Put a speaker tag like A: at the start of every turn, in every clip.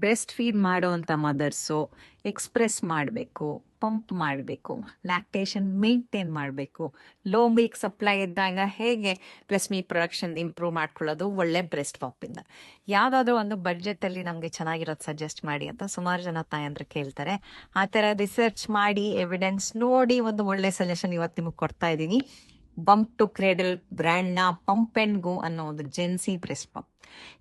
A: Breast feed ಮಾಡುವಂಥ mothers express ಮಾಡಬೇಕು, pump ಮಾಡಬೇಕು, ಲ್ಯಾಕ್ಟೇಷನ್ ಮೇಂಟೈನ್ ಮಾಡಬೇಕು. ಲೋ ಮಿಲ್ಕ್ ಸಪ್ಲೈ ಇದ್ದಾಗ ಹೇಗೆ ಬ್ರೆಸ್ಟ್ ಮೀಟ್ ಪ್ರೊಡಕ್ಷನ್ ಇಂಪ್ರೂವ್ ಮಾಡ್ಕೊಳ್ಳೋದು ಒಳ್ಳೆ ಬ್ರೆಸ್ಟ್ ಪಂಪಿಂದ. ಯಾವುದಾದ್ರೂ ಒಂದು ಬಡ್ಜೆಟಲ್ಲಿ ನಮಗೆ ಚೆನ್ನಾಗಿರೋದು ಸಜೆಸ್ಟ್ ಮಾಡಿ ಅಂತ ಸುಮಾರು ಜನ ತಾಯಂದ್ರೆ ಕೇಳ್ತಾರೆ. ಆ ಥರ ರಿಸರ್ಚ್ ಮಾಡಿ ಎವಿಡೆನ್ಸ್ ನೋಡಿ ಒಂದು ಒಳ್ಳೆ ಸಜೆಷನ್ ಇವತ್ತು ನಿಮಗೆ ಕೊಡ್ತಾ ಇದ್ದೀನಿ. ಬಂಪ್ ಟು ಕ್ರೇಡಲ್ ಬ್ರ್ಯಾಂಡ್ನ ಪಂಪ್ ಆ್ಯಂಡ್ ಗೋ ಅನ್ನೋ ಒಂದು ಜೆನ್ಸಿ ಬ್ರೆಸ್ಟ್ ಪಂಪ್.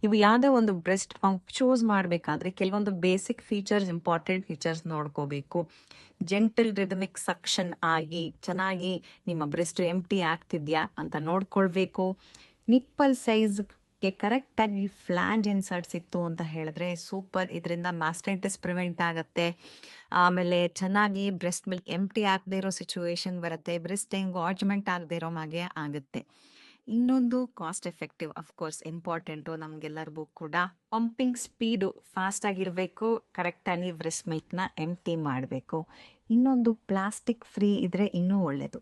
A: ಇವು ಯಾವುದೋ ಒಂದು ಬ್ರೆಸ್ಟ್ ಪಂಪ್ ಚೂಸ್ ಮಾಡಬೇಕಾದ್ರೆ ಕೆಲವೊಂದು ಬೇಸಿಕ್ ಫೀಚರ್ಸ್, ಇಂಪಾರ್ಟೆಂಟ್ ಫೀಚರ್ಸ್ ನೋಡ್ಕೋಬೇಕು. ಜೆಂಟಲ್ ರಿದಮಿಕ್ ಸಕ್ಷನ್ ಆಗಿ ಚೆನ್ನಾಗಿ ನಿಮ್ಮ ಬ್ರೆಸ್ಟ್ ಎಂಟಿ ಆಗ್ತಿದ್ಯಾ ಅಂತ ನೋಡ್ಕೊಳ್ಬೇಕು. ನಿಪ್ಪಲ್ ಸೈಜ್ಗೆ ಕರೆಕ್ಟಾಗಿ ಫ್ಲಾಂಜ್ ಇನ್ಸರ್ಟ್ಸ್ ಇತ್ತು ಅಂತ ಹೇಳಿದ್ರೆ ಸೂಪರ್. ಇದರಿಂದ ಮಾಸ್ಟೈಟಿಸ್ ಪ್ರಿವೆಂಟ್ ಆಗುತ್ತೆ. ಆಮೇಲೆ ಚೆನ್ನಾಗಿ ಬ್ರೆಸ್ಟ್ ಮಿಲ್ಕ್ ಎಂಟಿ ಆಗದೆ ಇರೋ ಸಿಚುವೇಶನ್ ಬರುತ್ತೆ. ಬ್ರೆಸ್ಟ್ ಎಂಗಾರ್ಜ್ಮೆಂಟ್ ಆಗದೆ ಇರೋ ಹಾಗೆ ಆಗುತ್ತೆ. ಇನ್ನೊಂದು ಕಾಸ್ಟ್ ಎಫೆಕ್ಟಿವ್, ಅಫ್ಕೋರ್ಸ್ ಇಂಪಾರ್ಟೆಂಟು ನಮಗೆಲ್ಲರಿಗೂ ಕೂಡ. ಪಂಪಿಂಗ್ ಸ್ಪೀಡು ಫಾಸ್ಟ್ ಆಗಿರಬೇಕು, ಕರೆಕ್ಟಾಗಿ ಬ್ರೆಸ್ಟ್ ಮಿಲ್ಕ್ನ ಎಂಟಿ ಮಾಡಬೇಕು. ಇನ್ನೊಂದು ಪ್ಲಾಸ್ಟಿಕ್ ಫ್ರೀ ಇದ್ರೆ ಇನ್ನೂ ಒಳ್ಳೆಯದು.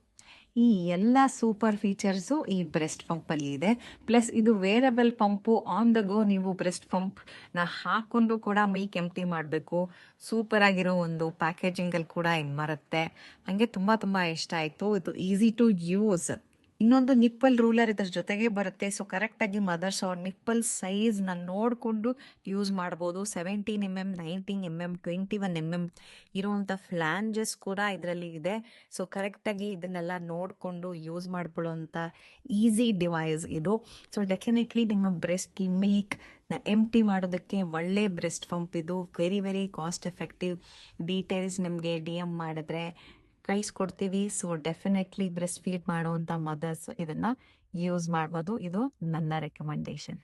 A: ಈ ಎಲ್ಲ ಸೂಪರ್ ಫೀಚರ್ಸು ಈ ಬ್ರೆಸ್ಟ್ ಪಂಪಲ್ಲಿ ಇದೆ. ಪ್ಲಸ್ ಇದು ವೇರಬಲ್ ಪಂಪು, ಆನ್ ದ ಗೋ ನೀವು ಬ್ರೆಸ್ಟ್ ಪಂಪ್ನ ಹಾಕೊಂಡು ಕೂಡ ಮಿಲ್ಕ್ ಎಂಟಿ ಮಾಡಬೇಕು. ಸೂಪರ್ ಆಗಿರೋ ಒಂದು ಪ್ಯಾಕೇಜಿಂಗಲ್ಲಿ ಕೂಡ ಇದು ಬರುತ್ತೆ. ನನಗೆ ತುಂಬ ಇಷ್ಟ ಆಯಿತು. ಇದು ಈಸಿ ಟು ಯೂಸ್. ಇನ್ನೊಂದು ನಿಪ್ಪಲ್ ರೂಲರ್ ಇದ್ರ ಜೊತೆಗೆ ಬರುತ್ತೆ. ಸೊ ಕರೆಕ್ಟಾಗಿ ಮದರ್ಸ್ ಅವ್ರ ನಿಪ್ಪಲ್ ಸೈಜ್ನ ನೋಡಿಕೊಂಡು ಯೂಸ್ ಮಾಡ್ಬೋದು. 17mm, 19mm, 21mm ಇರುವಂಥ ಫ್ಲಾಂಜಸ್ ಕೂಡ ಇದರಲ್ಲಿ ಇದೆ. ಸೊ ಕರೆಕ್ಟಾಗಿ ಇದನ್ನೆಲ್ಲ ನೋಡಿಕೊಂಡು ಯೂಸ್ ಮಾಡ್ಕೊಳ್ಳೋವಂಥ ಈಸಿ ಡಿವೈಸ್ ಇದು. ಸೊ ಡೆಫಿನೆಟ್ಲಿ ನಿಮ್ಮ ಬ್ರೆಸ್ಟ್ ಮಿಲ್ಕ್ನ ಎಂಟಿ ಮಾಡೋದಕ್ಕೆ ಒಳ್ಳೆ ಬ್ರೆಸ್ಟ್ ಪಂಪ್ ಇದು. Very cost effective. ಡೀಟೇಲ್ಸ್ ನಿಮಗೆ DM ಮಾಡಿದ್ರೆ ಕಳಿಸ್ಕೊಡ್ತೀವಿ. ಸೊ ಡೆಫಿನೆಟ್ಲಿ ಬ್ರೆಸ್ಟ್ ಫೀಡ್ ಮಾಡುವಂಥ ಮದರ್ಸ್ ಇದನ್ನು ಯೂಸ್ ಮಾಡ್ಬೋದು. ಇದು ನನ್ನ ರೆಕಮೆಂಡೇಶನ್.